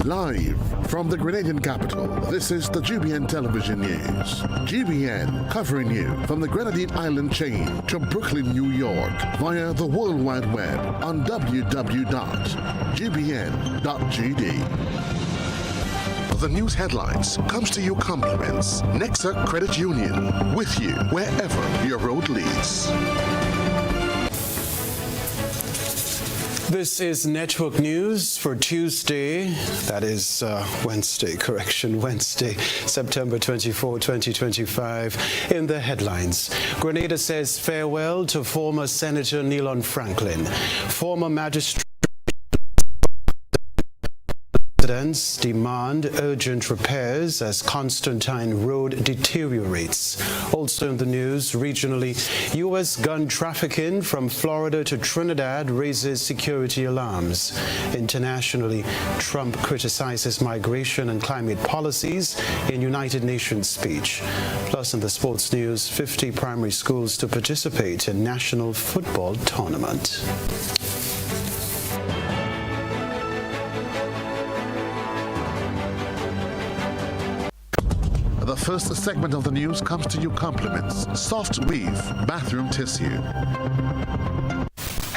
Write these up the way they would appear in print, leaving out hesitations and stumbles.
Live from the Grenadian capital, this is the GBN Television News. GBN covering you from the Grenadine Island chain to Brooklyn, New York via the World Wide Web on www.gbn.gd. The news headlines comes to you compliments Nexa Credit Union, with you wherever your road leads. This is Network News for Tuesday, Wednesday, September 24, 2025. In the headlines, Grenada says farewell to former Senator Nelon Franklin. Former magistrate residents demand urgent repairs as Constantine Road deteriorates. Also in the news, regionally, U.S. gun trafficking from Florida to Trinidad raises security alarms. Internationally, Trump criticizes migration and climate policies in United Nations speech. Plus in the sports news, 50 primary schools to participate in National Football Tournament. The first segment of the news comes to you compliments Soft Weave Bathroom Tissue.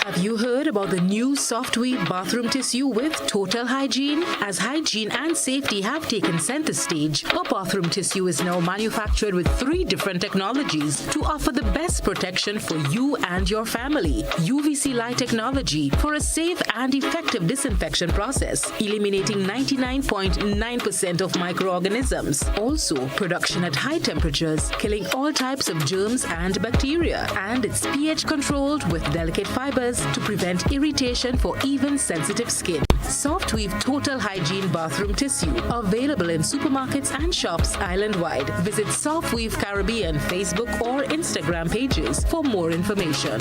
Have you heard about the new Soft Weave bathroom tissue with total hygiene? As hygiene and safety have taken center stage, our bathroom tissue is now manufactured with 3 different technologies to offer the best protection for you and your family. UVC light technology for a safe and effective disinfection process, eliminating 99.9% of microorganisms. Also, production at high temperatures, killing all types of germs and bacteria. And it's pH controlled with delicate fibers to prevent irritation for even sensitive skin. Soft Weave Total Hygiene Bathroom Tissue, available in supermarkets and shops island-wide. Visit Soft Weave Caribbean Facebook or Instagram pages for more information.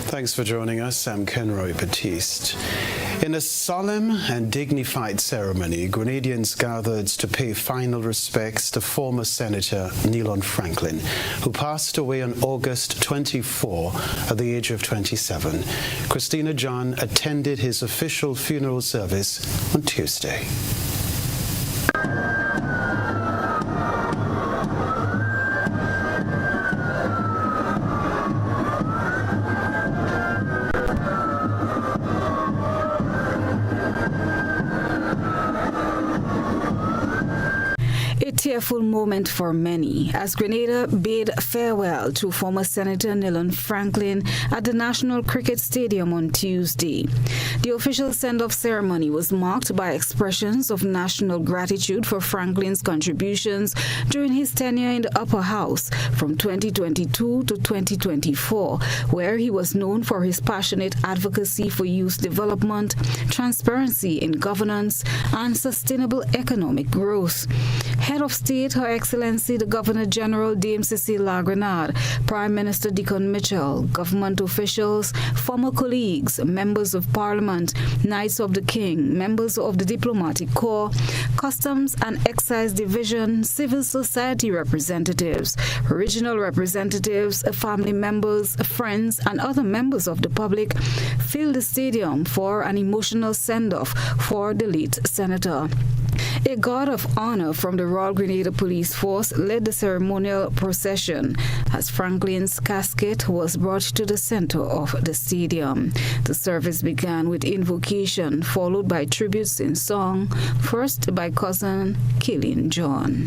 Thanks for joining us. I'm Kenroy, Baptiste. In a solemn and dignified ceremony, Grenadians gathered to pay final respects to former Senator Nelon Franklin, who passed away on August 24 at the age of 27. Christina John attended his official funeral service on Tuesday. A tearful moment for many as Grenada bade farewell to former Senator Nelon Franklin at the National Cricket Stadium on Tuesday. The official send-off ceremony was marked by expressions of national gratitude for Franklin's contributions during his tenure in the upper house from 2022 to 2024, where he was known for his passionate advocacy for youth development, transparency in governance, and sustainable economic growth. Head of State, Her Excellency the Governor-General Dame Cecile Lagrenade, Prime Minister Deacon Mitchell, government officials, former colleagues, members of Parliament, Knights of the King, members of the Diplomatic Corps, Customs and Excise Division, civil society representatives, regional representatives, family members, friends, and other members of the public filled the stadium for an emotional send-off for the late senator. A guard of honor from the Royal Grenada Police Force led the ceremonial procession as Franklin's casket was brought to the center of the stadium. The service began with invocation, followed by tributes in song, first by cousin Killian John.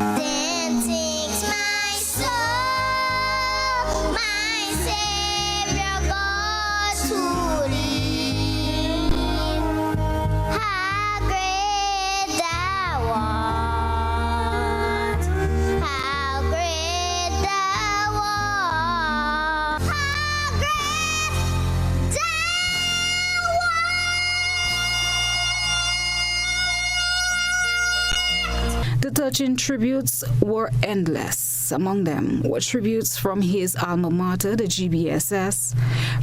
The touching tributes were endless. Highlights among them were tributes from his alma mater, the GBSS,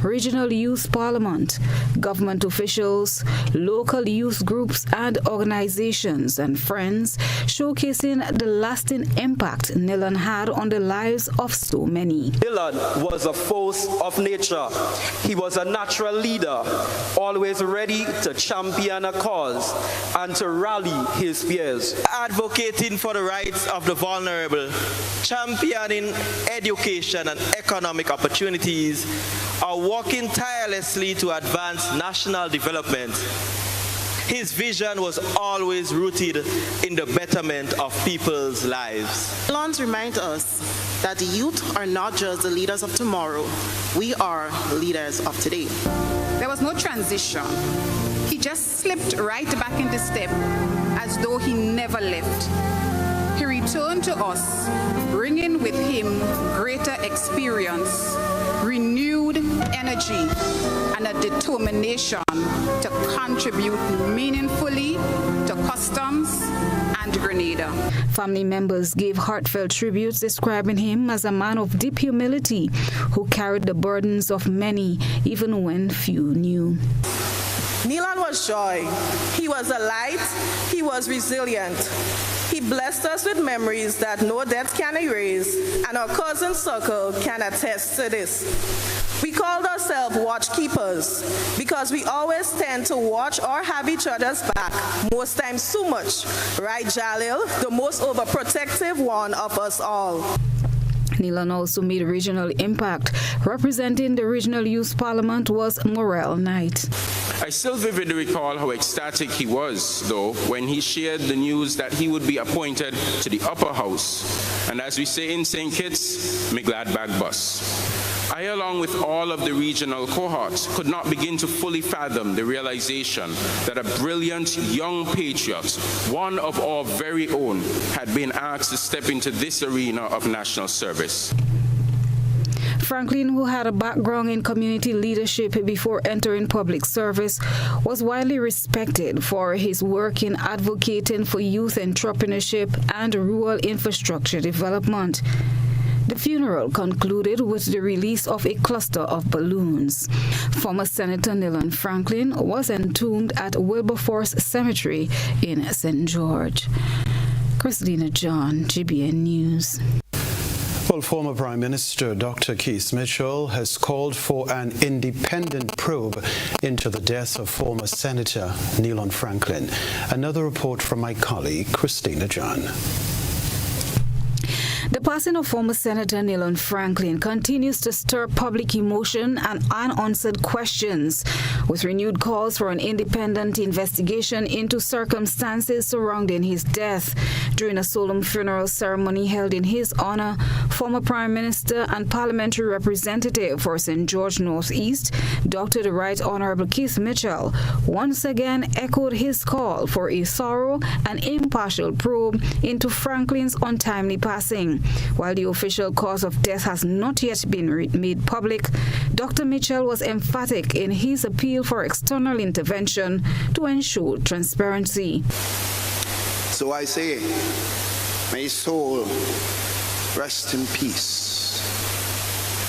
Regional Youth Parliament, government officials, local youth groups and organizations and friends, showcasing the lasting impact Nillan had on the lives of so many. Nillan was a force of nature. He was a natural leader, always ready to champion a cause and to rally his peers. Advocating for the rights of the vulnerable, championing education and economic opportunities, are working tirelessly to advance national development. His vision was always rooted in the betterment of people's lives. Lawns remind us that the youth are not just the leaders of tomorrow, we are leaders of today. There was no transition. He just slipped right back into step as though he never left. He returned to us, bringing with him greater experience, renewed energy, and a determination to contribute meaningfully to customs and Grenada. Family members gave heartfelt tributes describing him as a man of deep humility who carried the burdens of many even when few knew. Nillan was joy. He was a light. He was resilient. He blessed us with memories that no death can erase, and our cousin circle can attest to this. We called ourselves watch keepers because we always tend to watch or have each other's back, most times too much. Right, Jalil, the most overprotective one of us all. Nillan also made a regional impact. Representing the Regional Youth Parliament was Morel Knight. I still vividly recall how ecstatic he was, though, when he shared the news that he would be appointed to the upper house. And as we say in St. Kitts, me glad bag bus. I, along with all of the regional cohorts, could not begin to fully fathom the realization that a brilliant young patriot, one of our very own, had been asked to step into this arena of national service. Franklin, who had a background in community leadership before entering public service, was widely respected for his work in advocating for youth entrepreneurship and rural infrastructure development. The funeral concluded with the release of a cluster of balloons. Former Senator Nillan Franklin was entombed at Wilberforce Cemetery in St. George. Christina John, GBN News. Well, former Prime Minister Dr. Keith Mitchell has called for an independent probe into the death of former Senator Nillan Franklin. Another report from my colleague, Christina John. The passing of former Senator Nillan Franklin continues to stir public emotion and unanswered questions, with renewed calls for an independent investigation into circumstances surrounding his death. During a solemn funeral ceremony held in his honor, former Prime Minister and Parliamentary Representative for St. George Northeast, Dr. the Right Honorable Keith Mitchell, once again echoed his call for a thorough and impartial probe into Franklin's untimely passing. While the official cause of death has not yet been made public, Dr. Mitchell was emphatic in his appeal for external intervention to ensure transparency. So I say, may his soul rest in peace.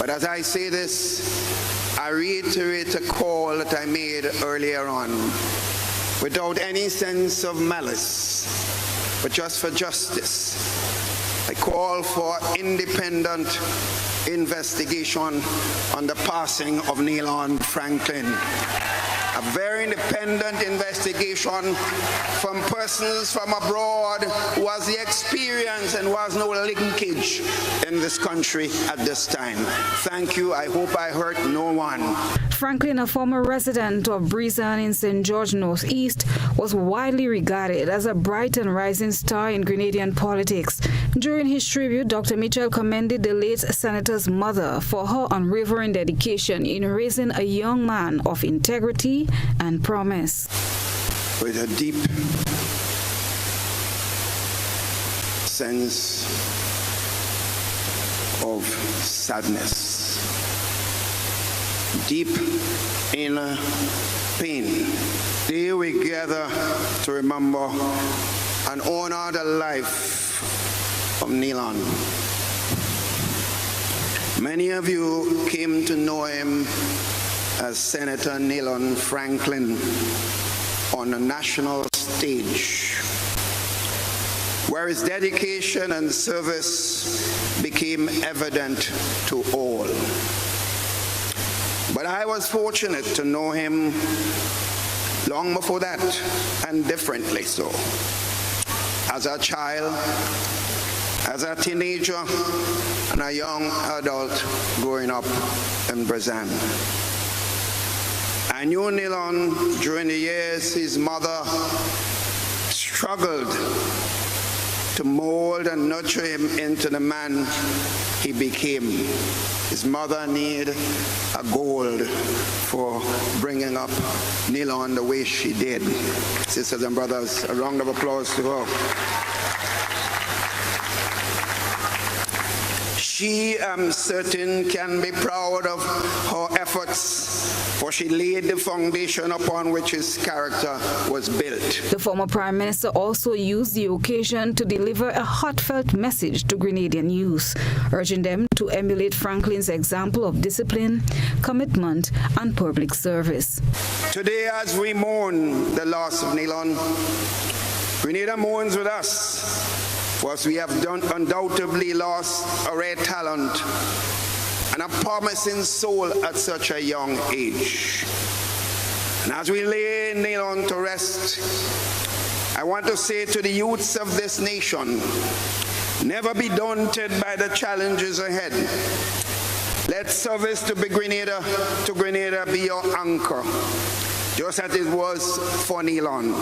But as I say this, I reiterate a call that I made earlier on, without any sense of malice, but just for justice. I call for independent investigation on the passing of Nillan Franklin. A very independent investigation from persons from abroad who has the experience and who has no linkage in this country at this time. Thank you. I hope I hurt no one. Franklin, a former resident of Breezeann in St. George Northeast, was widely regarded as a bright and rising star in Grenadian politics. During his tribute, Dr. Mitchell commended the late senator's mother for her unwavering dedication in raising a young man of integrity and promise. With a deep sense of sadness, deep inner pain, today we gather to remember and honor the life of Nillan. Many of you came to know him as Senator Nilon Franklin on a national stage, where his dedication and service became evident to all. But I was fortunate to know him long before that, and differently so. As a child, as a teenager, and a young adult growing up in Brazil. I knew Nilon during the years his mother struggled to mold and nurture him into the man he became. His mother needed a gold for bringing up Nilon the way she did. Sisters and brothers, a round of applause to her. She, I'm certain, can be proud of her efforts, for she laid the foundation upon which his character was built. The former Prime Minister also used the occasion to deliver a heartfelt message to Grenadian youth, urging them to emulate Franklin's example of discipline, commitment, and public service. Today, as we mourn the loss of Nilon, Grenada mourns with us, for we have undoubtedly lost a rare talent and a promising soul at such a young age. And as we lay Nilon to rest, I want to say to the youths of this nation, never be daunted by the challenges ahead. Let service to Grenada be your anchor, just as it was for Nilon.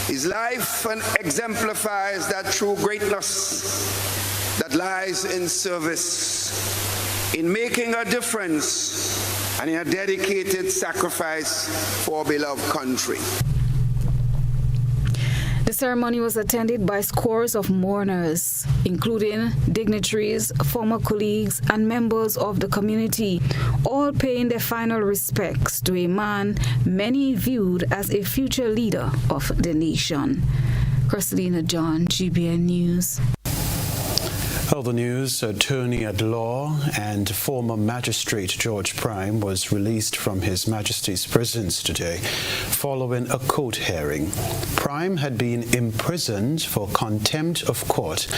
His life exemplifies that true greatness that lies in service, in making a difference, and in a dedicated sacrifice for a beloved country. The ceremony was attended by scores of mourners, including dignitaries, former colleagues, and members of the community, all paying their final respects to a man many viewed as a future leader of the nation. Christina John, GBN News. Other news, attorney at law and former magistrate George Prime was released from His Majesty's prisons today following a court hearing. Prime had been imprisoned for contempt of court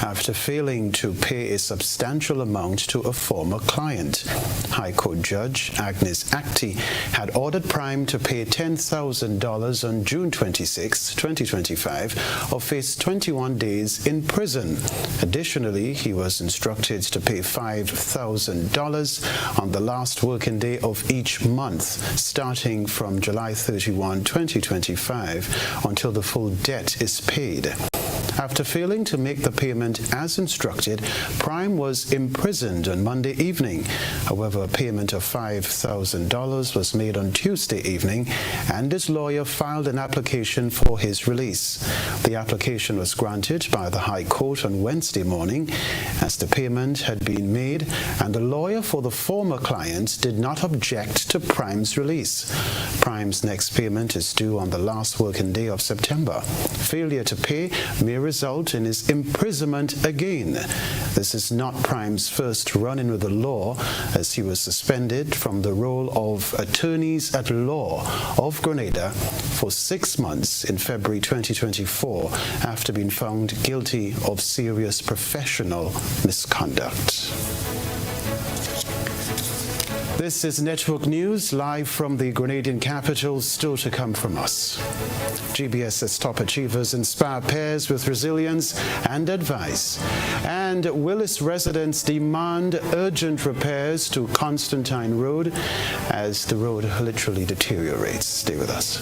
after failing to pay a substantial amount to a former client. High Court Judge Agnes Acti had ordered Prime to pay $10,000 on June 26, 2025, or face 21 days in prison. Additionally, he was instructed to pay $5,000 on the last working day of each month, starting from July 31, 2025, until the full debt is paid. After failing to make the payment as instructed, Prime was imprisoned on Monday evening. However, a payment of $5,000 was made on Tuesday evening, and his lawyer filed an application for his release. The application was granted by the High Court on Wednesday morning, as the payment had been made, and the lawyer for the former client did not object to Prime's release. Prime's next payment is due on the last working day of September. Failure to pay may result in his imprisonment again. This is not Prime's first run-in with the law, as he was suspended from the role of attorneys at law of Grenada for 6 months in February 2024 after being found guilty of serious professional misconduct. This is Network News, live from the Grenadian capital, still to come from us. GBS's top achievers inspire pairs with resilience and advice. And Willis residents demand urgent repairs to Constantine Road as the road literally deteriorates. Stay with us.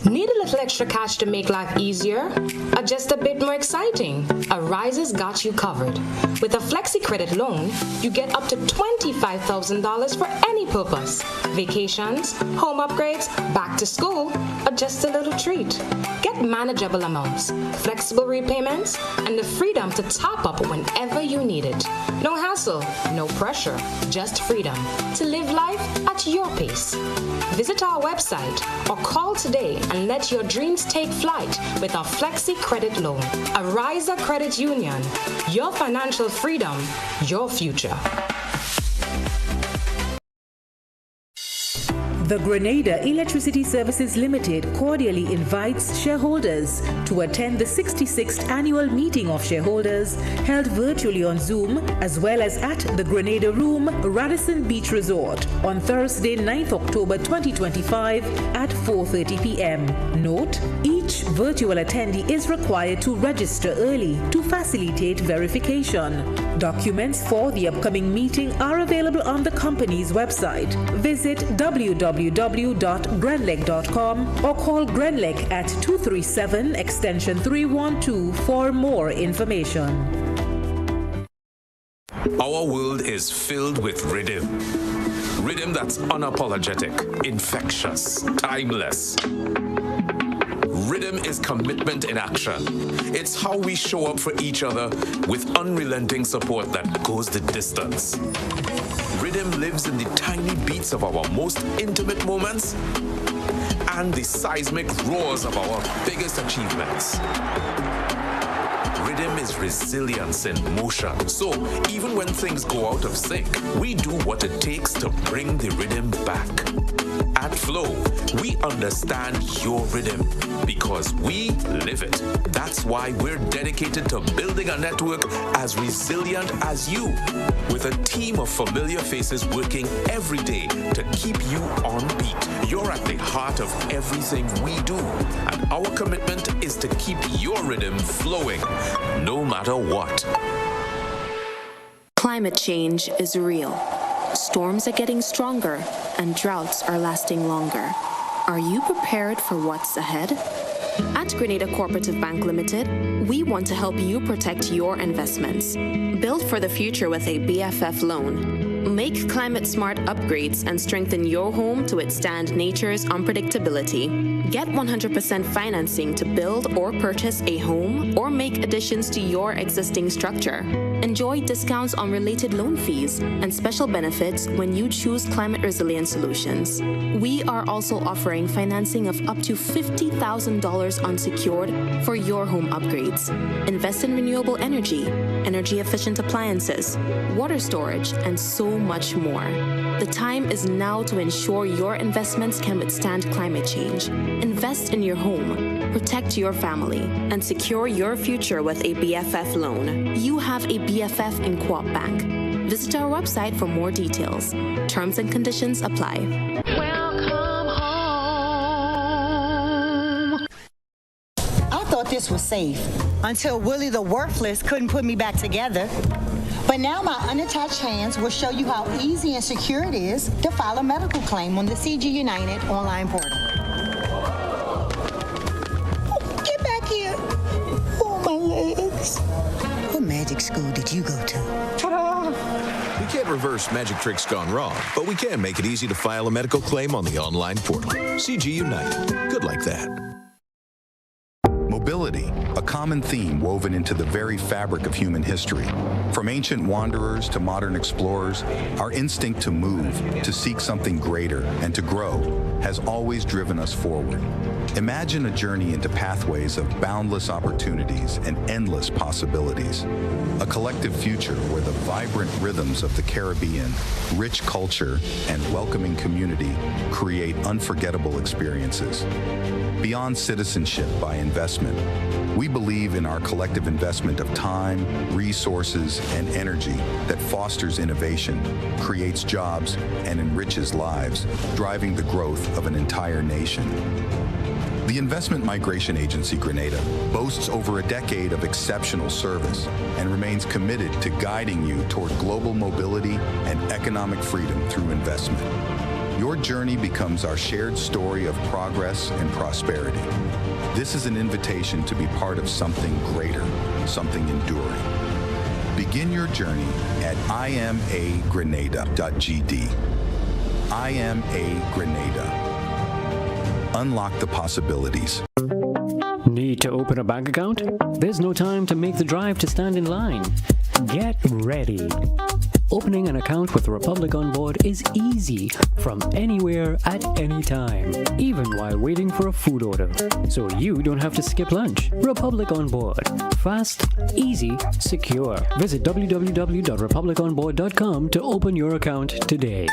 Need a little extra cash to make life easier? Or just a bit more exciting? Arise's got you covered. With a Flexi Credit loan, you get up to $25,000 for any purpose. Vacations, home upgrades, back to school, or just a little treat. Get manageable amounts, flexible repayments, and the freedom to top up whenever you need it. No hassle, no pressure, just freedom to live life at your pace. Visit our website or call today and let your dream dreams take flight with a Flexi Credit Loan. Ariza Credit Union. Your financial freedom, your future. The Grenada Electricity Services Limited cordially invites shareholders to attend the 66th annual meeting of shareholders held virtually on Zoom as well as at the Grenada Room, Radisson Beach Resort on Thursday, 9th October 2025 at 4:30 p.m. Note, each virtual attendee is required to register early to facilitate verification. Documents for the upcoming meeting are available on the company's website. Visit www.grenlec.com or call Grenlec at 237 extension 312 for more information. Our world is filled with rhythm. Rhythm that's unapologetic, infectious, timeless. Rhythm is commitment in action. It's how we show up for each other with unrelenting support that goes the distance. Rhythm lives in the tiny beats of our most intimate moments and the seismic roars of our biggest achievements. Rhythm is resilience in motion. So even when things go out of sync, we do what it takes to bring the rhythm back. At Flow, we understand your rhythm because we live it. That's why we're dedicated to building a network as resilient as you, with a team of familiar faces working every day to keep you on beat. You're at the heart of everything we do, and our commitment is to keep your rhythm flowing, no matter what. Climate change is real. Storms are getting stronger and droughts are lasting longer. Are you prepared for what's ahead? At Grenada Cooperative Bank Limited, we want to help you protect your investments. Build for the future with a BFF loan. Make climate-smart upgrades and strengthen your home to withstand nature's unpredictability. Get 100% financing to build or purchase a home or make additions to your existing structure. Enjoy discounts on related loan fees and special benefits when you choose climate-resilient solutions. We are also offering financing of up to $50,000 unsecured for your home upgrades. Invest in renewable energy, energy-efficient appliances, water storage, and so much more. The time is now to ensure your investments can withstand climate change. Invest in your home, protect your family, and secure your future with a BFF loan. You have a BFF in Co-op Bank. Visit our website for more details. Terms and conditions apply. Welcome home. I thought this was safe until Willie the Worthless couldn't put me back together. But now my unattached hands will show you how easy and secure it is to file a medical claim on the CG United online portal. Get back here. Oh, my legs. What magic school did you go to? Ta-da! We can't reverse magic tricks gone wrong, but we can make it easy to file a medical claim on the online portal. CG United. Good like that. Mobility, a common theme woven into the very fabric of human history. From ancient wanderers to modern explorers, our instinct to move, to seek something greater, and to grow has always driven us forward. Imagine a journey into pathways of boundless opportunities and endless possibilities. A collective future where the vibrant rhythms of the Caribbean, rich culture, and welcoming community create unforgettable experiences. Beyond citizenship by investment, we believe in our collective investment of time, resources, and energy that fosters innovation, creates jobs, and enriches lives, driving the growth of an entire nation. The Investment Migration Agency Grenada boasts over a decade of exceptional service and remains committed to guiding you toward global mobility and economic freedom through investment. Your journey becomes our shared story of progress and prosperity. This is an invitation to be part of something greater, something enduring. Begin your journey at imagrenada.gd. IMA Grenada. Unlock the possibilities. Need to open a bank account? There's no time to make the drive to stand in line. Get ready. Opening an account with Republic On Board is easy from anywhere at any time, even while waiting for a food order. So you don't have to skip lunch. Republic On Board. Fast, easy, secure. Visit www.republiconboard.com to open your account today.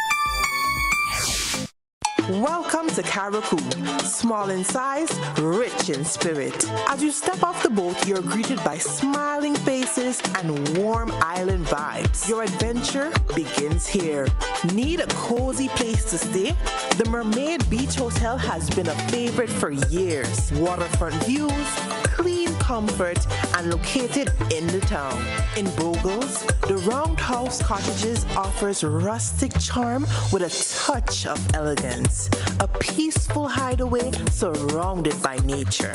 Welcome to Caracou, small in size, rich in spirit. As you step off the boat, you're greeted by smiling faces and warm island vibes. Your adventure begins here. Need a cozy place to stay? The Mermaid Beach Hotel has been a favorite for years. Waterfront views, clean comfort, and located in the town. In Bogles, the Roundhouse Cottages offers rustic charm with a touch of elegance. A peaceful hideaway surrounded by nature.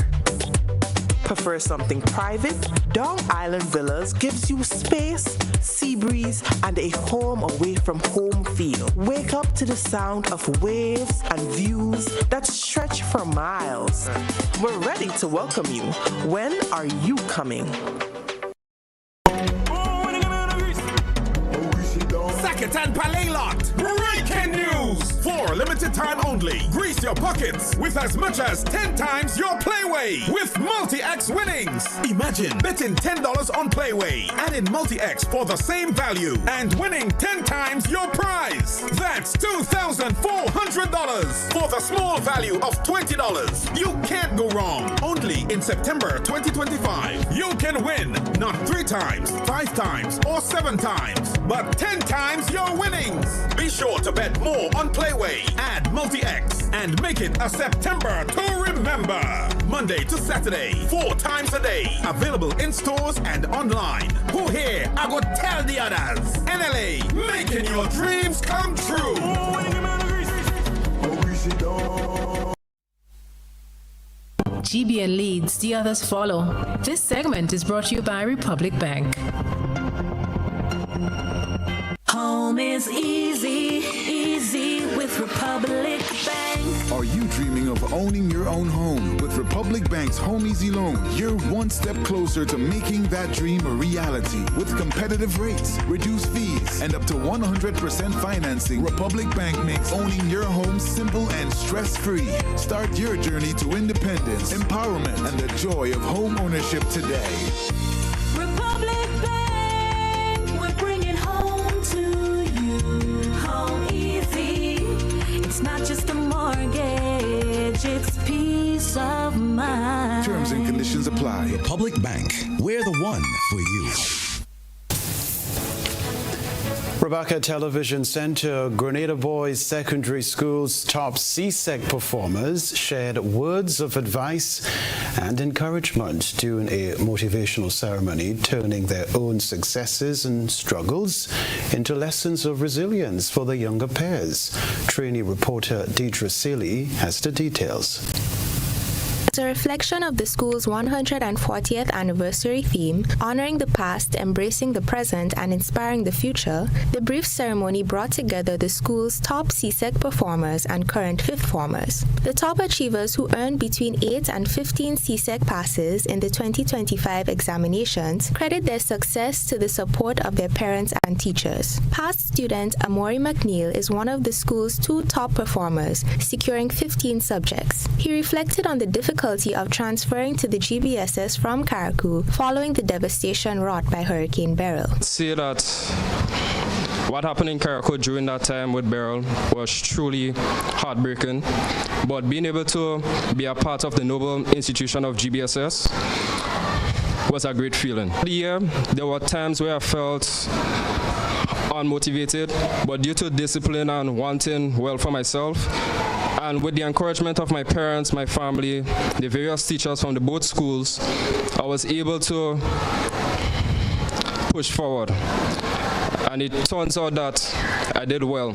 Prefer something private? Dong Island Villas gives you space, sea breeze, and a home away from home feel. Wake up to the sound of waves and views that stretch for miles. We're ready to welcome you. When are you coming? Sacket and Palais Lot. Breaking news! For limited time only. Grease your pockets with as much as 10 times your Playway with Multi-X winnings. Imagine betting $10 on Playway and in Multi-X for the same value and winning 10 times your prize. That's $2,400 for the small value of $20. You can't go wrong. Only in September 2025. You can win not 3 times, 5 times, or 7 times, but 10 times your winnings. Be sure to bet more on Playway, add Multi-X, and make it a September to remember. Monday to Saturday, 4 times a day. Available in stores and online. Who here? I go tell the others. NLA, making your dreams come true. GBN leads, the others follow. This segment is brought to you by Republic Bank. Home is easy, easy with Republic Bank. Are you dreaming of owning your own home? With Republic Bank's Home Easy Loan, you're one step closer to making that dream a reality. With competitive rates, reduced fees, and up to 100% financing, Republic Bank makes owning your home simple and stress-free. Start your journey to independence, empowerment, and the joy of home ownership today. Republic Bank, we're bringing home to you. Home easy. It's not just a mortgage, it's peace of mind. Terms and conditions apply. Republic Bank, we're the one for you. Rebecca Television Center, Grenada Boys Secondary School's top CSEC performers shared words of advice and encouragement during a motivational ceremony, turning their own successes and struggles into lessons of resilience for the younger pairs. Trainee reporter Deidre Seeley has the details. As a reflection of the school's 140th anniversary theme, honoring the past, embracing the present, and inspiring the future, the brief ceremony brought together the school's top CSEC performers and current fifth formers. The top achievers who earned between 8 and 15 CSEC passes in the 2025 examinations credit their success to the support of their parents and teachers. Past student Amori McNeil is one of the school's 2 top performers, securing 15 subjects. He reflected on the difficulty of transferring to the GBSS from Caracou following the devastation wrought by Hurricane Beryl. See that what happened in Caracou during that time with Beryl was truly heartbreaking, but being able to be a part of the noble institution of GBSS was a great feeling. The year, there were times where I felt unmotivated, but due to discipline and wanting well for myself, and with the encouragement of my parents, my family, the various teachers from the both schools, I was able to push forward. And it turns out that I did well.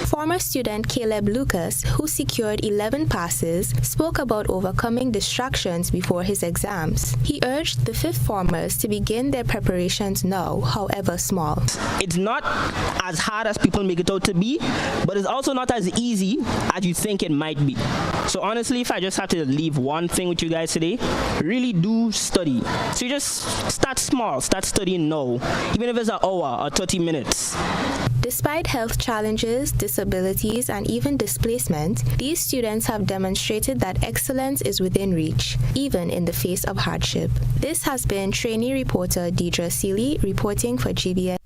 Former student Caleb Lucas, who secured 11 passes, spoke about overcoming distractions before his exams. He urged the fifth formers to begin their preparations now, however small. It's not as hard as people make it out to be, but it's also not as easy as you think it might be. So honestly, if I just have to leave one thing with you guys today, really do study. So you just start small, start studying now, even if it's an hour or 30 minutes. Despite health challenges, disabilities, and even displacement, these students have demonstrated that excellence is within reach, even in the face of hardship. This has been trainee reporter Deidre Seeley reporting for GBN.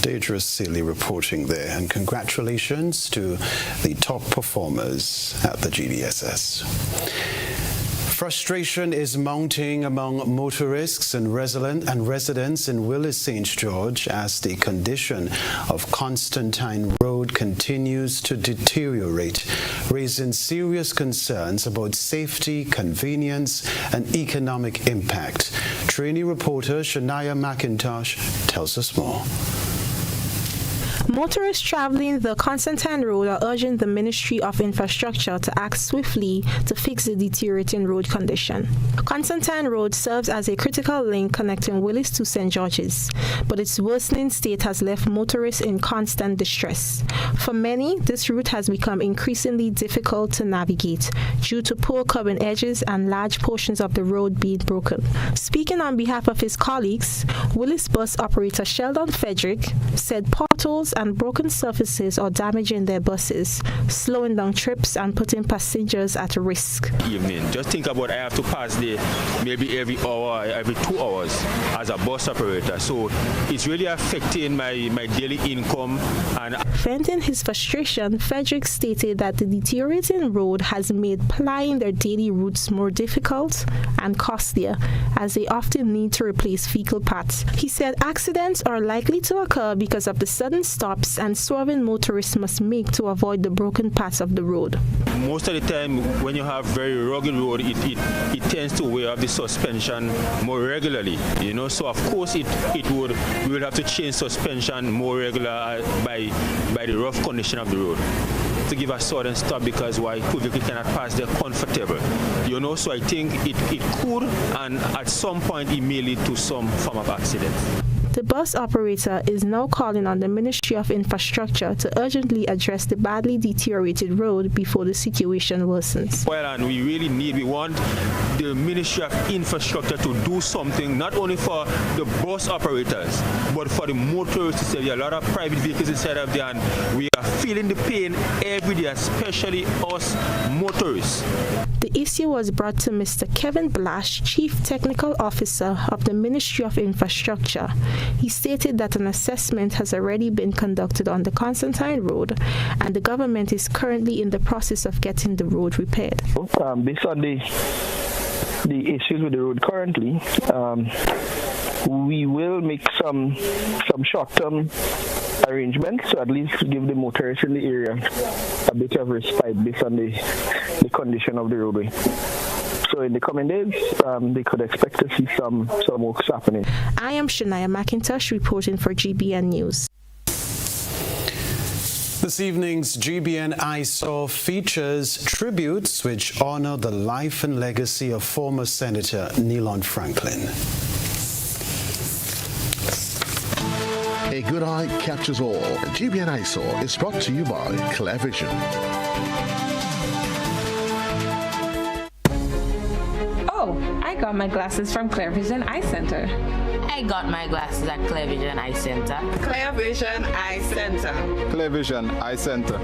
Deidre Seeley reporting there, and congratulations to the top performers at the GBSS. Frustration is mounting among motorists and residents in Willis St. George as the condition of Constantine Road continues to deteriorate, raising serious concerns about safety, convenience, and economic impact. Trainee reporter Shania McIntosh tells us more. Motorists traveling the Constantine Road are urging the Ministry of Infrastructure to act swiftly to fix the deteriorating road condition. Constantine Road serves as a critical link connecting Willis to St. George's, but its worsening state has left motorists in constant distress. For many, this route has become increasingly difficult to navigate due to poor curbing edges and large portions of the road being broken. Speaking on behalf of his colleagues, Willis bus operator Sheldon Frederick said potholes and broken surfaces are damaging their buses, slowing down trips and putting passengers at risk. Evening, just think about I have to pass there maybe every hour, every 2 hours as a bus operator. So it's really affecting my daily income. And venting his frustration, Frederick stated that the deteriorating road has made plying their daily routes more difficult and costlier, as they often need to replace vehicle parts. He said accidents are likely to occur because of the sudden stops and swerving motorists must make to avoid the broken parts of the road. Most of the time, when you have very rugged road, it tends to wear off the suspension more regularly. So of course we will have to change suspension more regular by the rough condition of the road to give a sudden stop, because why vehicle cannot pass there comfortable. So I think it could, and at some point it may lead to some form of accident. The bus operator is now calling on the Ministry of Infrastructure to urgently address the badly deteriorated road before the situation worsens. Well, and we want the Ministry of Infrastructure to do something, not only for the bus operators, but for the motorists. There are a lot of private vehicles inside of there, and we are feeling the pain every day, especially us motorists. The issue was brought to Mr. Kevin Blash, Chief Technical Officer of the Ministry of Infrastructure. He stated that an assessment has already been conducted on the Constantine Road, and the government is currently in the process of getting the road repaired. Based on the issues with the road currently, we will make some short-term arrangements to at least give the motorists in the area a bit of respite based on the condition of the roadway. So in the coming days, they could expect to see some works happening. I am Shania McIntosh reporting for GBN News. This evening's GBN I Saw features tributes which honor the life and legacy of former Senator Nelon Franklin. A good eye captures all. GBN I Saw is brought to you by Clear Vision. Oh, I got my glasses from Clear Vision Eye Center. I got my glasses at Clear Vision Eye Center. Clear Vision Eye Center. Clear Vision Eye Center.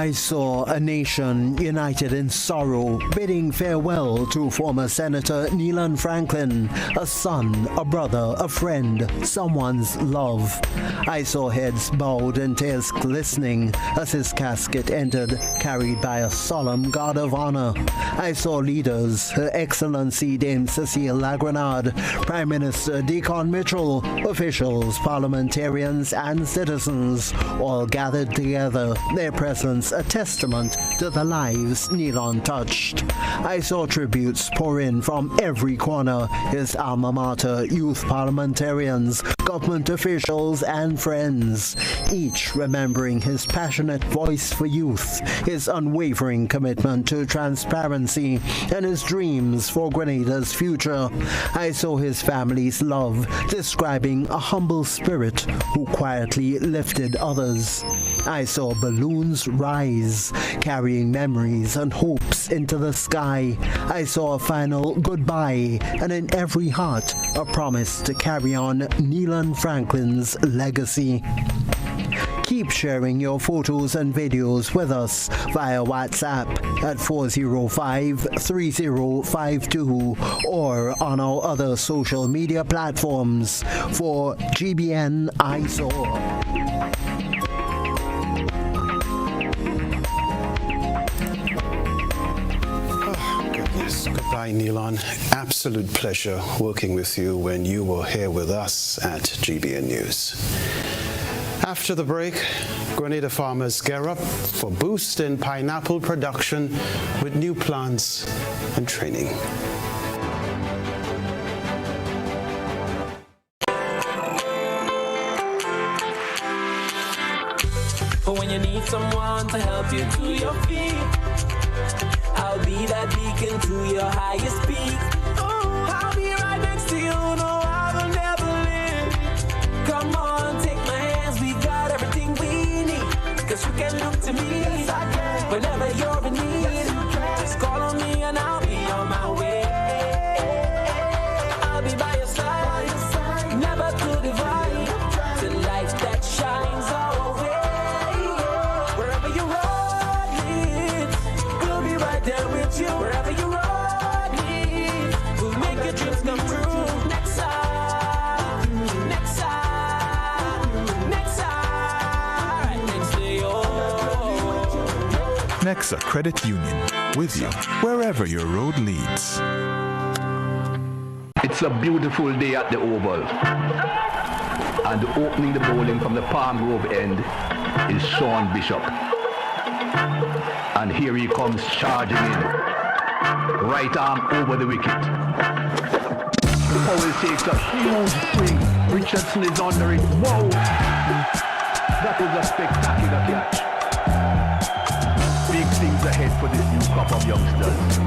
I saw a nation united in sorrow, bidding farewell to former Senator Neelan Franklin, a son, a brother, a friend, someone's love. I saw heads bowed and tears glistening as his casket entered, carried by a solemn guard of honor. I saw leaders, Her Excellency Dame Cecile Lagranade, Prime Minister Deacon Mitchell, officials, parliamentarians, and citizens, all gathered together, their presence a testament to the lives Neelan touched. I saw tributes pour in from every corner, his alma mater, youth parliamentarians, government officials, and friends, each remembering his passionate voice for youth, his unwavering commitment to transparency, and his dreams for Grenada's future. I saw his family's love, describing a humble spirit who quietly lifted others. I saw balloons rise, carrying memories and hopes into the sky. I saw a final goodbye, and in every heart, a promise to carry on Neelan Franklin's legacy. Keep sharing your photos and videos with us via WhatsApp at 405-3052 or on our other social media platforms. For GBN, I saw. Goodbye, Neelan. Absolute pleasure working with you when you were here with us at GBN News. After the break, Grenada farmers gear up for boost in pineapple production with new plants and training. But when you need someone to help you to your feet, I'll be that beacon to your highest peak. I'll be right next to you, no, I will never leave. Come on, take my hands, we got everything we need. Cause you can look to me, yes, I can. Whenever you're in need, yes, just call on me and I'll be on my way. I'll be by your side, never to divide, the light that shines our way. Wherever you road leads, we'll be right there with you. Wherever you road leads, we'll make your dreams come true. Next time, next time, next time, next day, oh. Nexa Credit Union, with you wherever your road leads. It's a beautiful day at the Oval, and opening the bowling from the Palm Grove end is Sean Bishop. And here he comes charging in, right arm over the wicket. Powell takes a huge swing. Richardson is under it. Whoa! That was a spectacular catch. Big things ahead for this new crop of youngsters.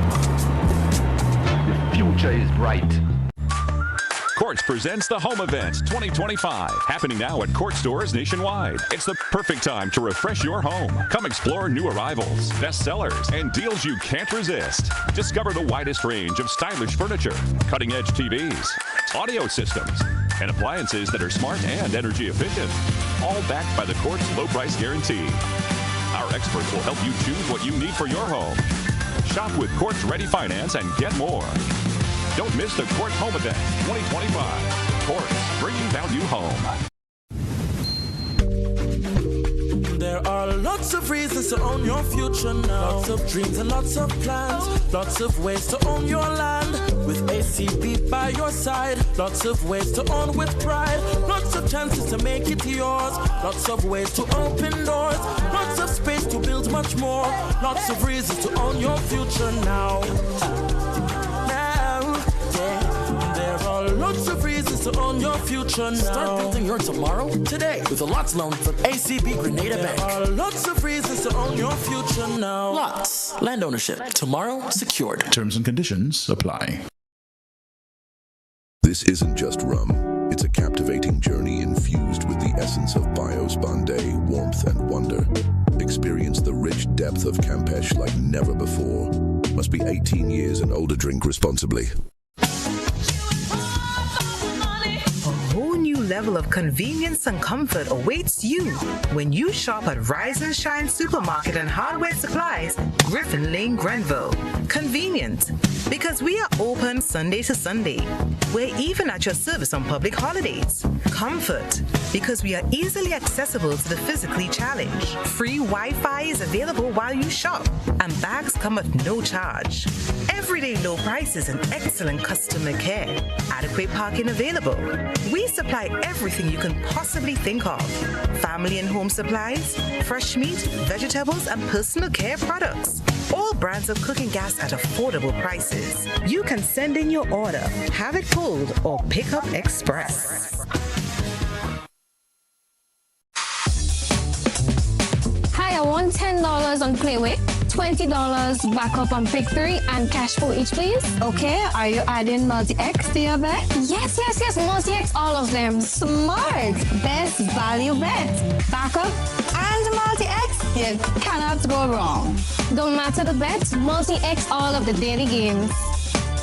The future is bright. Courts presents the Home Events 2025, happening now at Court stores nationwide. It's the perfect time to refresh your home. Come explore new arrivals, bestsellers, and deals you can't resist. Discover the widest range of stylish furniture, cutting-edge TVs, audio systems, and appliances that are smart and energy efficient, all backed by the Court's low price guarantee. Our experts will help you choose what you need for your home. Shop with Court's Ready Finance and get more. Don't miss the Court Home Event 2025. Courts, bringing value home. There are lots of reasons to own your future now. Lots of dreams and lots of plans. Lots of ways to own your land. With ACB by your side. Lots of ways to own with pride. Lots of chances to make it yours. Lots of ways to open doors. Lots of space to build much more. Lots of reasons to own your future now. There are lots of reasons to own your future now. Start building your tomorrow today with a LOTS loan from ACB Grenada Bank. There are lots of reasons to own your future now. LOTS, land ownership, tomorrow secured. Terms and conditions apply. This isn't just rum. It's a captivating journey infused with the essence of Bios Bombay, warmth and wonder. Experience the rich depth of Campeche like never before. Must be 18 years and older. Drink responsibly. A whole new level of convenience and comfort awaits you when you shop at Rise and Shine Supermarket and Hardware Supplies, Griffin Lane, Grenville. Convenient, because we are open Sunday to Sunday. We're even at your service on public holidays. Comfort, because we are easily accessible to the physically challenged. Free Wi-Fi is available while you shop, and bags come at no charge. Everyday low prices and excellent customer care. Adequate parking available. We supply everything you can possibly think of. Family and home supplies, fresh meat, vegetables, and personal care products. All brands of cooking gas at affordable prices. You can send in your order, have it pulled, or pick up express. Hi, I want $10 on Playway, $20 backup on Pick 3, and cash for each, please. Okay, are you adding multi-X to your bet? Yes, multi-X, all of them. Smart. Best value bet. Backup and multi-X, you cannot go wrong. Don't matter the bet, multi-X all of the daily games.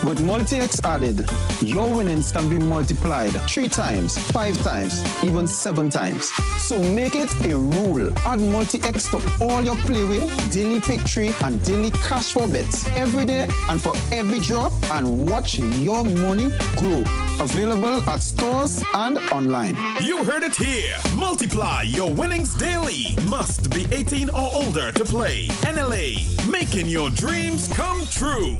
With multi-X added, your winnings can be multiplied 3 times, 5 times, even 7 times. So make it a rule. Add multi-X to all your Playway, daily Pick 3, and daily cash for bets every day and for every drop, and watch your money grow. Available at stores and online. You heard it here. Multiply your winnings daily. Must be 18 or older to play. NLA, making your dreams come true.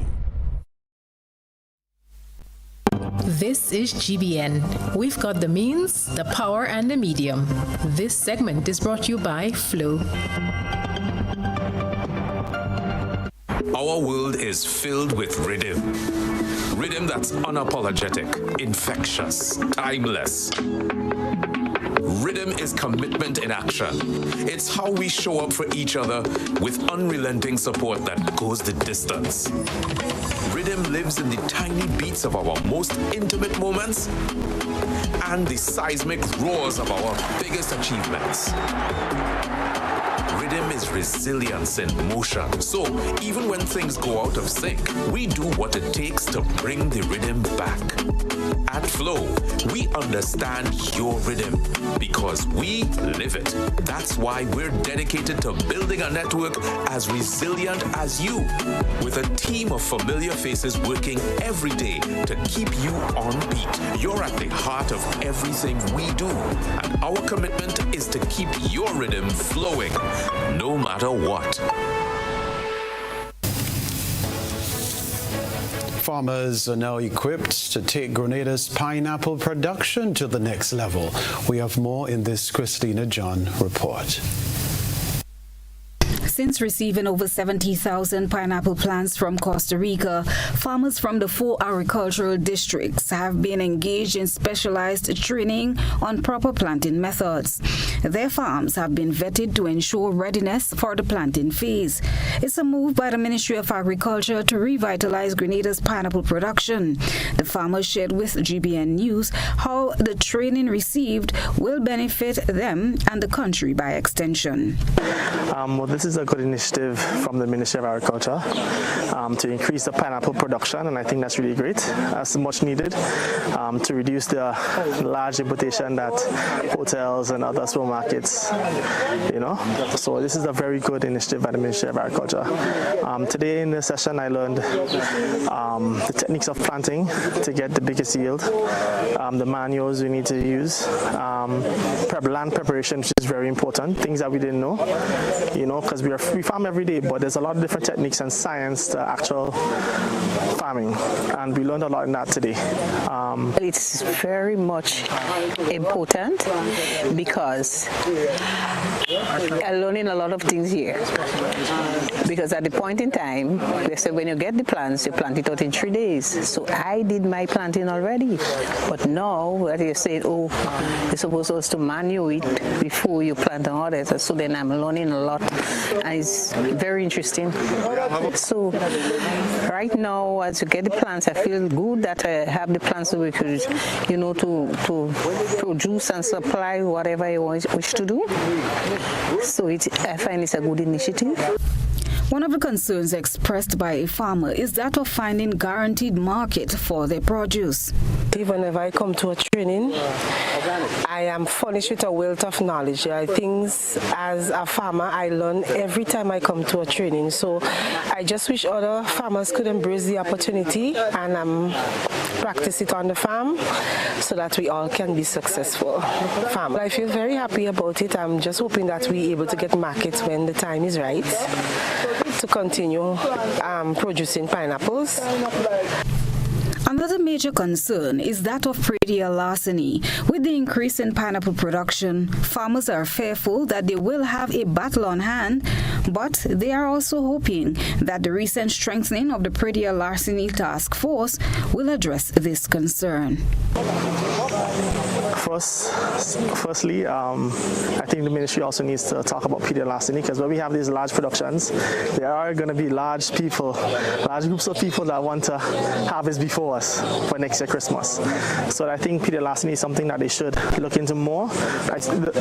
This is GBN. We've got the means, the power, and the medium. This segment is brought to you by Flow. Our world is filled with rhythm. Rhythm that's unapologetic, infectious, timeless. Rhythm is commitment in action. It's how we show up for each other with unrelenting support that goes the distance. Rhythm lives in the tiny beats of our most intimate moments and the seismic roars of our biggest achievements. Rhythm is resilience in motion. So even when things go out of sync, we do what it takes to bring the rhythm back. At Flow, we understand your rhythm because we live it. That's why we're dedicated to building a network as resilient as you, with a team of familiar faces working every day to keep you on beat. You're at the heart of everything we do, and our commitment is to keep your rhythm flowing, no matter what. Farmers are now equipped to take Grenada's pineapple production to the next level. We have more in this Christina John report. Since receiving over 70,000 pineapple plants from Costa Rica, farmers from the 4 agricultural districts have been engaged in specialized training on proper planting methods. Their farms have been vetted to ensure readiness for the planting phase. It's a move by the Ministry of Agriculture to revitalize Grenada's pineapple production. The farmers shared with GBN News how the training received will benefit them and the country by extension. Well, this is a good initiative from the Ministry of Agriculture to increase the pineapple production, and I think that's really great. That's much needed to reduce the large importation that hotels and other supermarkets, So this is a very good initiative by the Ministry of Agriculture. Today in this session, I learned the techniques of planting to get the biggest yield, the manuals we need to use, land preparation, which is very important, things that we didn't know, because we farm every day, but there's a lot of different techniques and science to actual farming, and we learned a lot in that today. It's very much important because I'm learning a lot of things here. Because at the point in time, they said when you get the plants, you plant it out in 3 days. So I did my planting already. But now that you said, you're supposed also to manual it before you plant and all that. So then I'm learning a lot. And it's very interesting. So right now, as you get the plants, I feel good that I have the plants so we could, to produce and supply whatever I wish to do. So I find it's a good initiative. One of the concerns expressed by a farmer is that of finding guaranteed market for their produce. Even if I come to a training, I am furnished with a wealth of knowledge. Things as a farmer I learn every time I come to a training. So I just wish other farmers could embrace the opportunity and practice it on the farm so that we all can be successful farmers. I feel very happy about it. I'm just hoping that we're able to get markets when the time is right to continue producing pineapples. Another major concern is that of predial larceny. With the increase in pineapple production, farmers are fearful that they will have a battle on hand, but they are also hoping that the recent strengthening of the predial larceny task force will address this concern. Firstly, I think the ministry also needs to talk about predial larceny, because when we have these large productions, there are going to be large groups of people that want to harvest before us for next year Christmas. So I think predial larceny is something that they should look into more.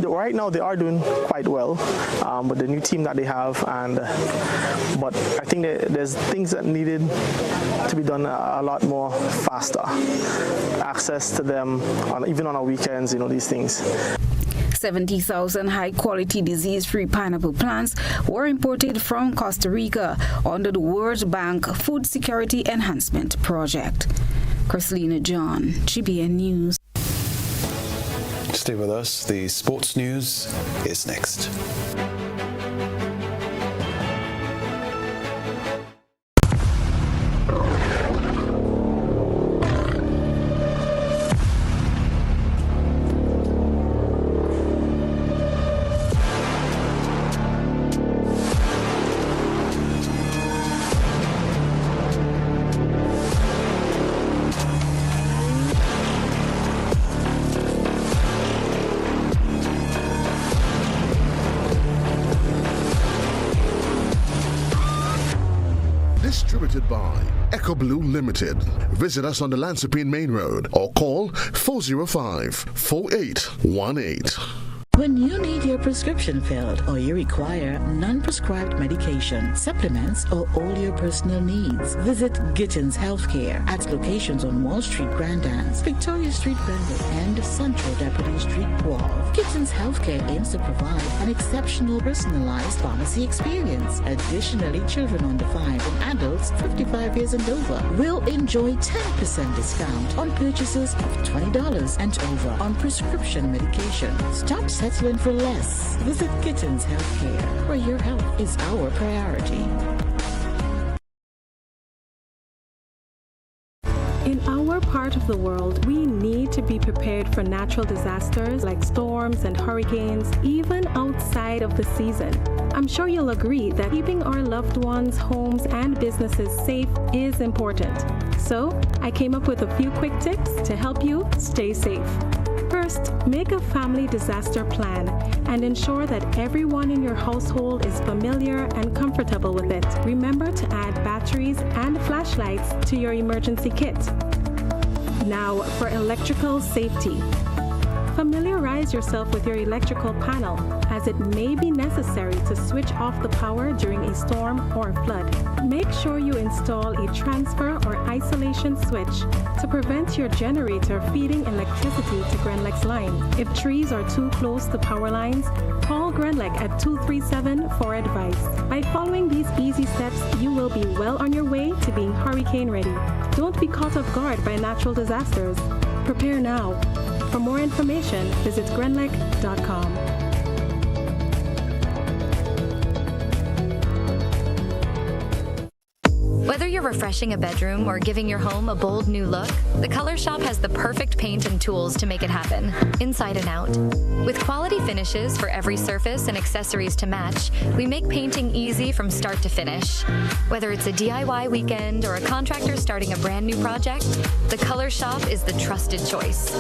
Right now they are doing quite well with the new team that they have, but I think there's things that needed to be done a lot more faster. Access to them, even on our weekends, these things. 70,000 high-quality disease-free pineapple plants were imported from Costa Rica under the World Bank Food Security Enhancement Project. Chrislina John, GBN News. Stay with us. The sports news is next. Distributed by Echo Blue Limited. Visit us on the Lansapine Main Road or call 405-4818. When you need your prescription filled or you require non-prescribed medication, supplements, or all your personal needs, visit Gittins Healthcare at locations on Wall Street, Grandans, Victoria Street, Grenville, and Central Deputy Street, Wall. Gittins Healthcare aims to provide an exceptional personalized pharmacy experience. Additionally, children under 5 and adults 55 years and over will enjoy 10% discount on purchases of $20 and over on prescription medication. Stop settling for less. Visit Gittins Healthcare, where your health is our priority. In our part of the world, we need to be prepared for natural disasters like storms and hurricanes, even outside of the season. I'm sure you'll agree that keeping our loved ones, homes, and businesses safe is important. So, I came up with a few quick tips to help you stay safe. First, make a family disaster plan and ensure that everyone in your household is familiar and comfortable with it. Remember to add batteries and flashlights to your emergency kit. Now, for electrical safety. Familiarize yourself with your electrical panel, as it may be necessary to switch off the power during a storm or flood. Make sure you install a transfer or isolation switch to prevent your generator feeding electricity to Grenlec's line. If trees are too close to power lines, call Grenlec at 237 for advice. By following these easy steps, you will be well on your way to being hurricane ready. Don't be caught off guard by natural disasters. Prepare now. For more information, visit grenlec.com. Whether you're refreshing a bedroom or giving your home a bold new look, the Color Shop has the perfect paint and tools to make it happen, inside and out. With quality finishes for every surface and accessories to match, we make painting easy from start to finish. Whether it's a DIY weekend or a contractor starting a brand new project, the Color Shop is the trusted choice.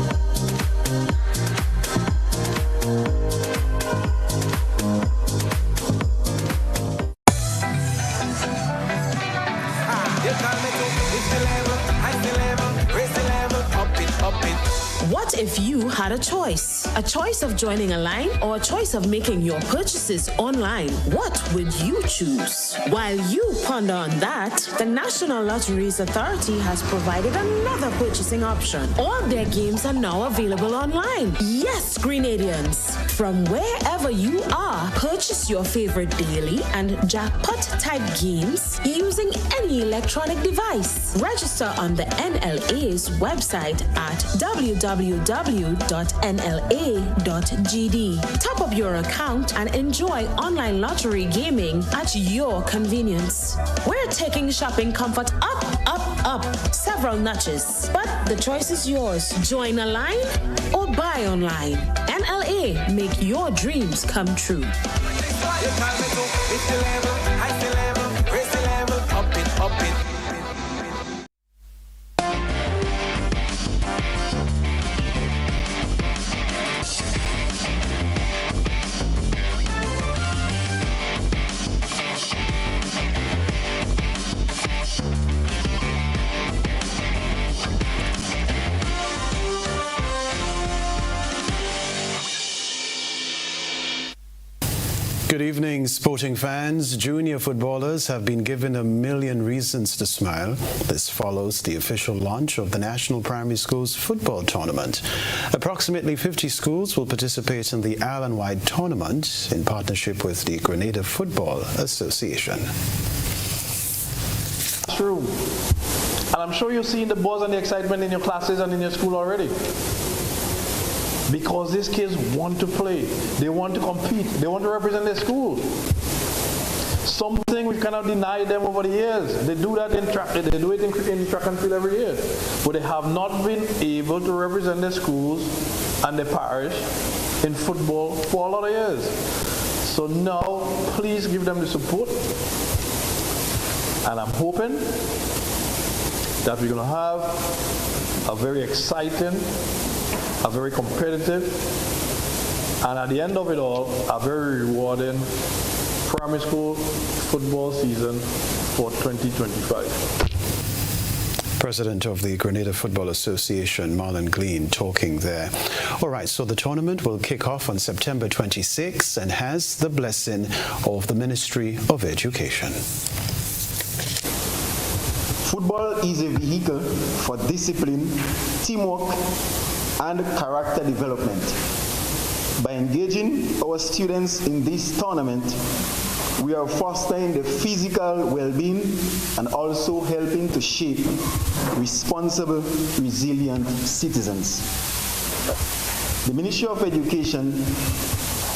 What if you had a choice? choice. A choice of joining a line or a choice of making your purchases online. What would you choose? While you ponder on that, the National Lotteries Authority has provided another purchasing option. All their games are now available online. Yes, Grenadians. From wherever you are, purchase your favorite daily and jackpot type games using any electronic device. Register on the NLA's website at www.nla.gd. Top up your account and enjoy online lottery gaming at your convenience. We're taking shopping comfort up. Several notches. But the choice is yours. Join a line or buy online. NLA, make your dreams come true. Good evening, sporting fans. Junior footballers have been given 1 million reasons to smile. This follows the official launch of the National Primary Schools Football Tournament. Approximately 50 schools will participate in the island-wide tournament in partnership with the Grenada Football Association. True. And I'm sure you're seeing the buzz and the excitement in your classes and in your school already. Because these kids want to play, they want to compete, they want to represent their school. Something we cannot deny them over the years. They do that in track, they do it in track and field every year. But they have not been able to represent their schools and their parish in football for a lot of years. So now, please give them the support. And I'm hoping that we're going to have a very exciting, a very competitive, and at the end of it all, a very rewarding primary school football season for 2025. President of the Grenada Football Association, Marlon Glean, talking there. All right, so the tournament will kick off on September 26 and has the blessing of the Ministry of Education. Football is a vehicle for discipline, teamwork, and character development. By engaging our students in this tournament, we are fostering the physical well-being and also helping to shape responsible, resilient citizens. The Ministry of Education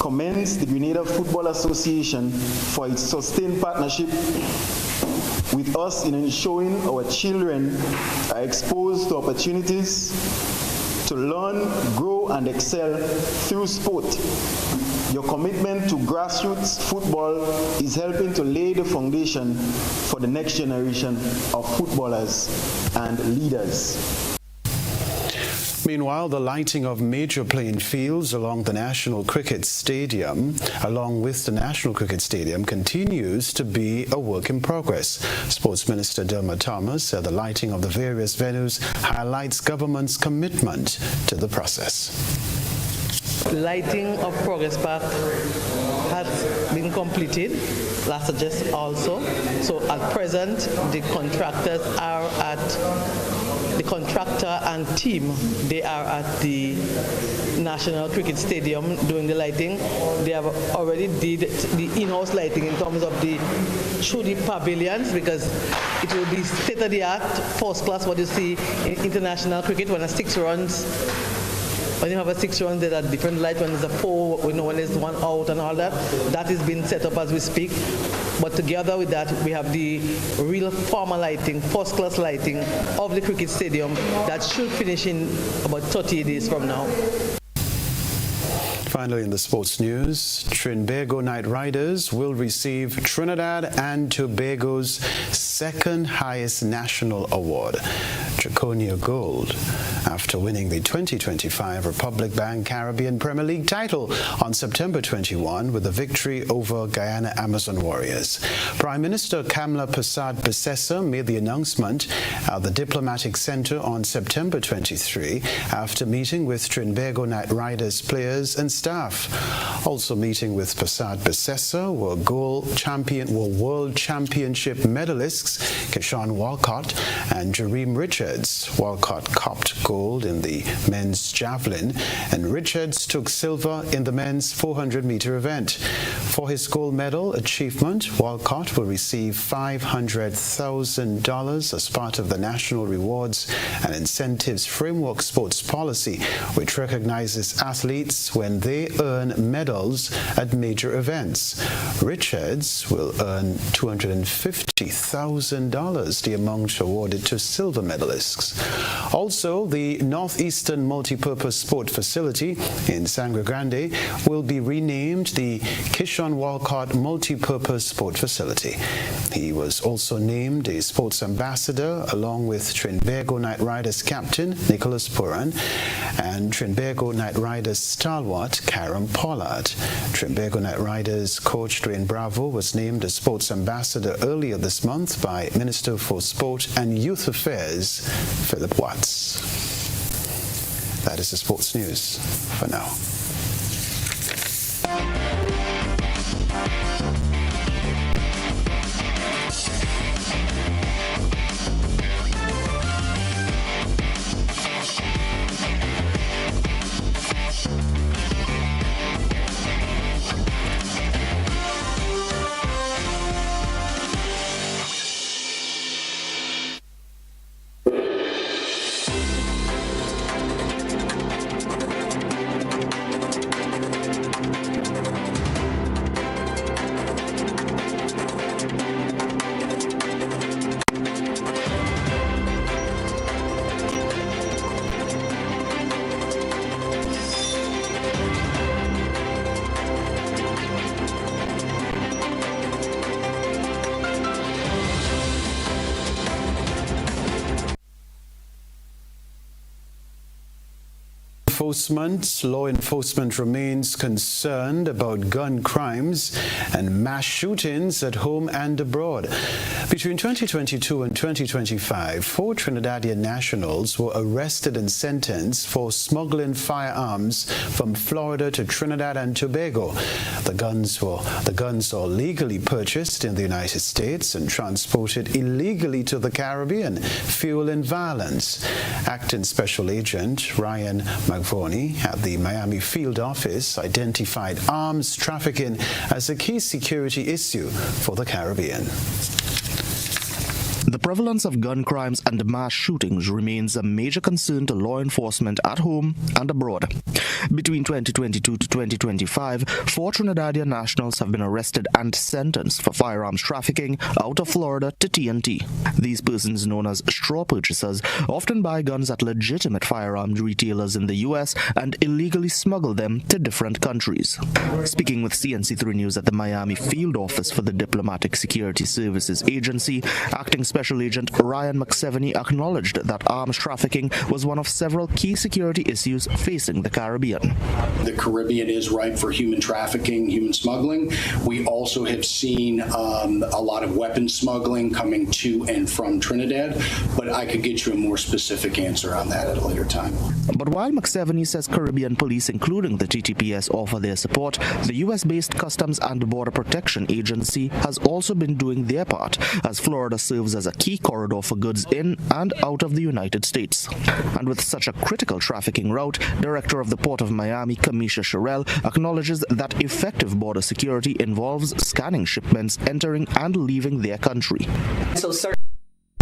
commends the Grenada Football Association for its sustained partnership with us in ensuring our children are exposed to opportunities to learn, grow, and excel through sport. Your commitment to grassroots football is helping to lay the foundation for the next generation of footballers and leaders. Meanwhile, the lighting of major playing fields along with the National Cricket Stadium continues to be a work in progress. Sports Minister Delma Thomas said the lighting of the various venues highlights government's commitment to the process. Lighting of Progress Park has been completed last August also. So at present, the contractor and team, they are at the National Cricket Stadium doing the lighting. They have already did the in-house lighting in terms of through the pavilions, because it will be state-of-the-art, first class, what you see in international cricket when a 6 runs. When you have a 6 runs, there are different lights. When there's a 4, when there's 1 out and all that. That is being set up as we speak. But together with that, we have the real formal lighting, first-class lighting of the cricket stadium that should finish in about 30 days from now. Finally, in the sports news, Trinbago Knight Riders will receive Trinidad and Tobago's second highest national award, Draconia Gold, after winning the 2025 Republic Bank Caribbean Premier League title on September 21 with a victory over Guyana Amazon Warriors. Prime Minister Kamla Persad-Bissessar made the announcement at the Diplomatic Center on September 23 after meeting with Trinbago Knight Riders players and staff. Also meeting with Persad-Bissessar were World Championship medalists Keshawn Walcott and Jareem Richards. Walcott copped gold in the men's javelin, and Richards took silver in the men's 400-meter event. For his gold medal achievement, Walcott will receive $500,000 as part of the National Rewards and Incentives Framework Sports Policy, which recognizes athletes when they earn medals at major events. Richards will earn $250,000, the amount awarded to silver medalists. Also, the Northeastern Multipurpose Sport Facility in Sangre Grande will be renamed the Keshawn Walcott Multipurpose Sport Facility. He was also named a sports ambassador along with Trinbago Knight Riders captain Nicholas Puran and Trinbago Knight Riders stalwart Karen Pollard. Trinbago Knight Riders coach Dwayne Bravo was named a sports ambassador earlier this month by Minister for Sport and Youth Affairs Philip Watts. That is the sports news for now. Law enforcement remains concerned about gun crimes and mass shootings at home and abroad. Between 2022 and 2025, 4 Trinidadian nationals were arrested and sentenced for smuggling firearms from Florida to Trinidad and Tobago. The guns are legally purchased in the United States and transported illegally to the Caribbean, fueling violence. Acting Special Agent Ryan McVoney at the Miami field office identified arms trafficking as a key security issue for the Caribbean. The prevalence of gun crimes and mass shootings remains a major concern to law enforcement at home and abroad. Between 2022 to 2025, 4 Trinidadian nationals have been arrested and sentenced for firearms trafficking out of Florida to TNT. These persons, known as straw purchasers, often buy guns at legitimate firearms retailers in the U.S. and illegally smuggle them to different countries. Speaking with CNC3 News at the Miami field office for the Diplomatic Security Services Agency, Acting Special Agent Ryan McSeveny acknowledged that arms trafficking was one of several key security issues facing the Caribbean. The Caribbean is ripe for human trafficking, human smuggling. We also have seen a lot of weapons smuggling coming to and from Trinidad, but I could get you a more specific answer on that at a later time. But while McSeveny says Caribbean police, including the TTPS, offer their support, the U.S.-based Customs and Border Protection Agency has also been doing their part, as Florida serves as a key corridor for goods in and out of the United States. And with such a critical trafficking route, Director of the Port of Miami, Kamisha Sherrill, acknowledges that effective border security involves scanning shipments entering and leaving their country. So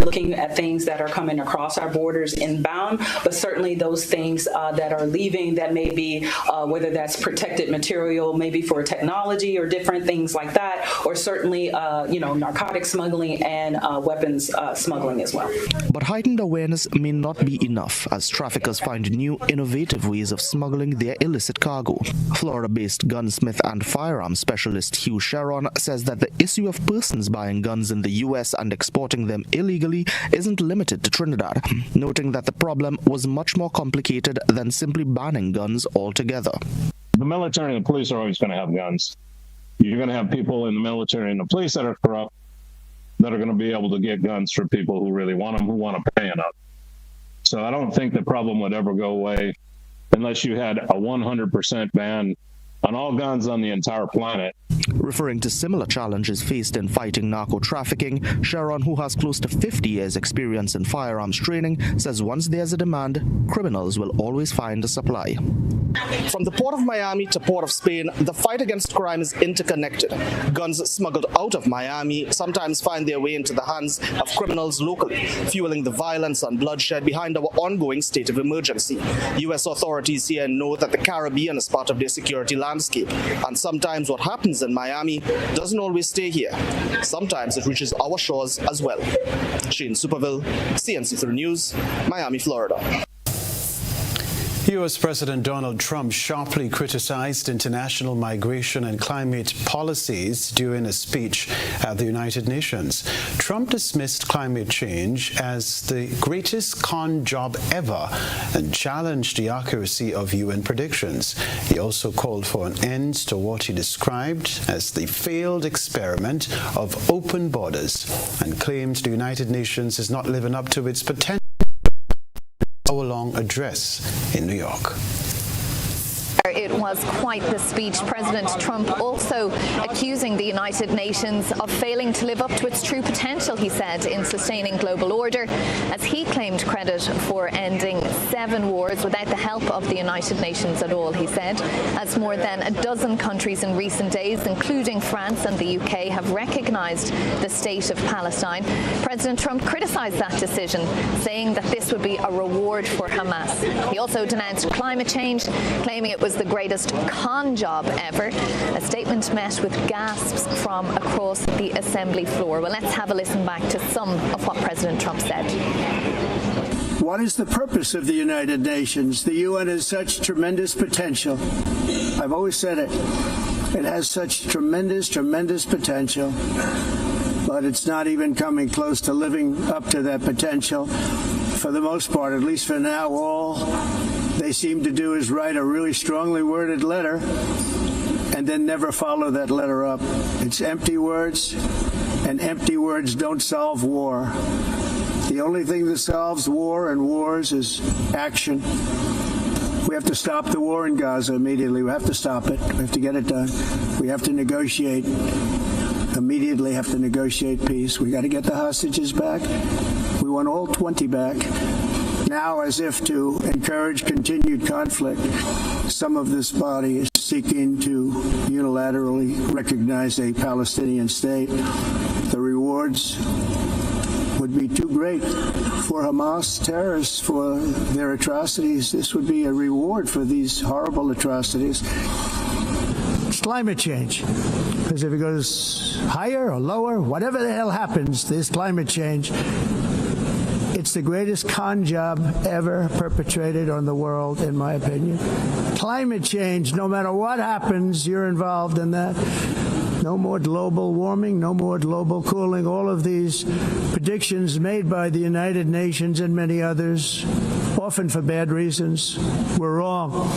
looking at things that are coming across our borders inbound, but certainly those things that are leaving that may be, whether that's protected material, maybe for technology or different things like that, or certainly, narcotic smuggling and weapons smuggling as well. But heightened awareness may not be enough, as traffickers find new, innovative ways of smuggling their illicit cargo. Florida-based gunsmith and firearms specialist Hugh Sharon says that the issue of persons buying guns in the U.S. and exporting them illegally globally isn't limited to Trinidad, noting that the problem was much more complicated than simply banning guns altogether. The military and the police are always going to have guns. You're going to have people in the military and the police that are corrupt that are going to be able to get guns for people who really want them, who want to pay enough. So I don't think the problem would ever go away unless you had a 100% ban on all guns on the entire planet. Referring to similar challenges faced in fighting narco trafficking, Sharon, who has close to 50 years' experience in firearms training, says once there's a demand, criminals will always find a supply. From the port of Miami to port of Spain, the fight against crime is interconnected. Guns smuggled out of Miami sometimes find their way into the hands of criminals locally, fueling the violence and bloodshed behind our ongoing state of emergency. U.S. authorities here know that the Caribbean is part of their security landscape, and sometimes what happens in Miami doesn't always stay here. Sometimes it reaches our shores as well. Shane Superville, CNC3 News, Miami, Florida. U.S. President Donald Trump sharply criticized international migration and climate policies during a speech at the United Nations. Trump dismissed climate change as the greatest con job ever and challenged the accuracy of UN predictions. He also called for an end to what he described as the failed experiment of open borders and claimed the United Nations is not living up to its potential. Hour-long address in New York. It was quite the speech. President Trump also accusing the United Nations of failing to live up to its true potential, he said, in sustaining global order, as he claimed credit for ending 7 wars without the help of the United Nations at all, he said, as more than a dozen countries in recent days, including France and the UK, have recognized the state of Palestine. President Trump criticized that decision, saying that this would be a reward for Hamas. He also denounced climate change, claiming it was the greatest con job ever. A statement met with gasps from across the Assembly floor. Well, let's have a listen back to some of what President Trump said. What is the purpose of the United Nations? The UN has such tremendous potential. I've always said it. It has such tremendous potential, but it's not even coming close to living up to that potential. For the most part, at least for now, all they seem to do is write a really strongly worded letter and then never follow that letter up. It's empty words, and empty words don't solve war. The only thing that solves war and wars is action. We have to stop the war in Gaza immediately. We have to stop it. We have to get it done. We have to negotiate. Immediately have to negotiate peace. We got to get the hostages back. We want all 20 back. Now, as if to encourage continued conflict, some of this body is seeking to unilaterally recognize a Palestinian state. The rewards would be too great for Hamas terrorists for their atrocities. This would be a reward for these horrible atrocities. It's climate change. Because if it goes higher or lower, whatever the hell happens, there's climate change. It's the greatest con job ever perpetrated on the world, in my opinion. Climate change, no matter what happens, you're involved in that. No more global warming, no more global cooling. All of these predictions made by the United Nations and many others, often for bad reasons, were wrong.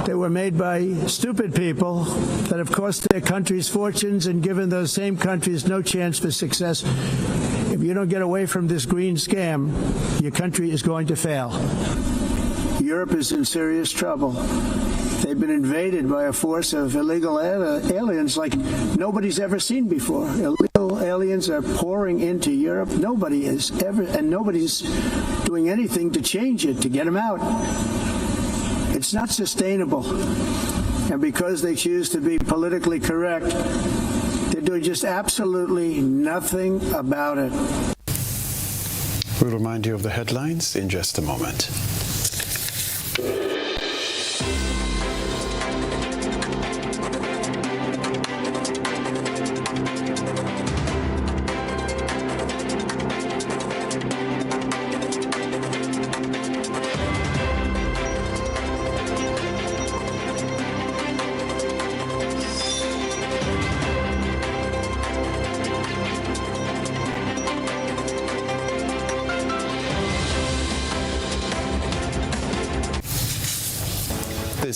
They were made by stupid people that have cost their countries fortunes and given those same countries no chance for success. If you don't get away from this green scam, your country is going to fail. Europe is in serious trouble. They've been invaded by a force of illegal aliens like nobody's ever seen before. Illegal aliens are pouring into Europe. Nobody is ever, and nobody's doing anything to change it, to get them out. It's not sustainable. And because they choose to be politically correct, they're doing just absolutely nothing about it. We'll remind you of the headlines in just a moment.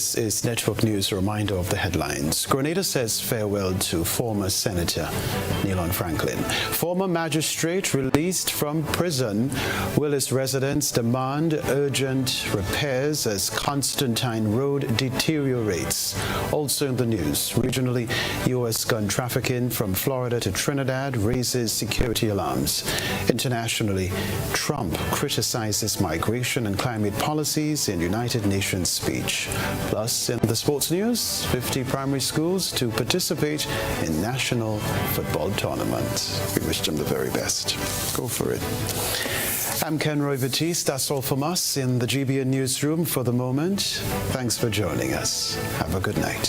This is Network News. A reminder of the headlines. Grenada says farewell to former Senator Nealon Franklin. Former magistrate released from prison. Willis residents demand urgent repairs as Constantine Road deteriorates. Also in the news, regionally, U.S. gun trafficking from Florida to Trinidad raises security alarms. Internationally, Trump criticizes migration and climate policies in United Nations speech. Plus, in the sports news, 50 primary schools to participate in national football tournament. We wish them the very best. Go for it. I'm Kenroy, Baptiste. That's all from us in the GBN newsroom for the moment. Thanks for joining us. Have a good night.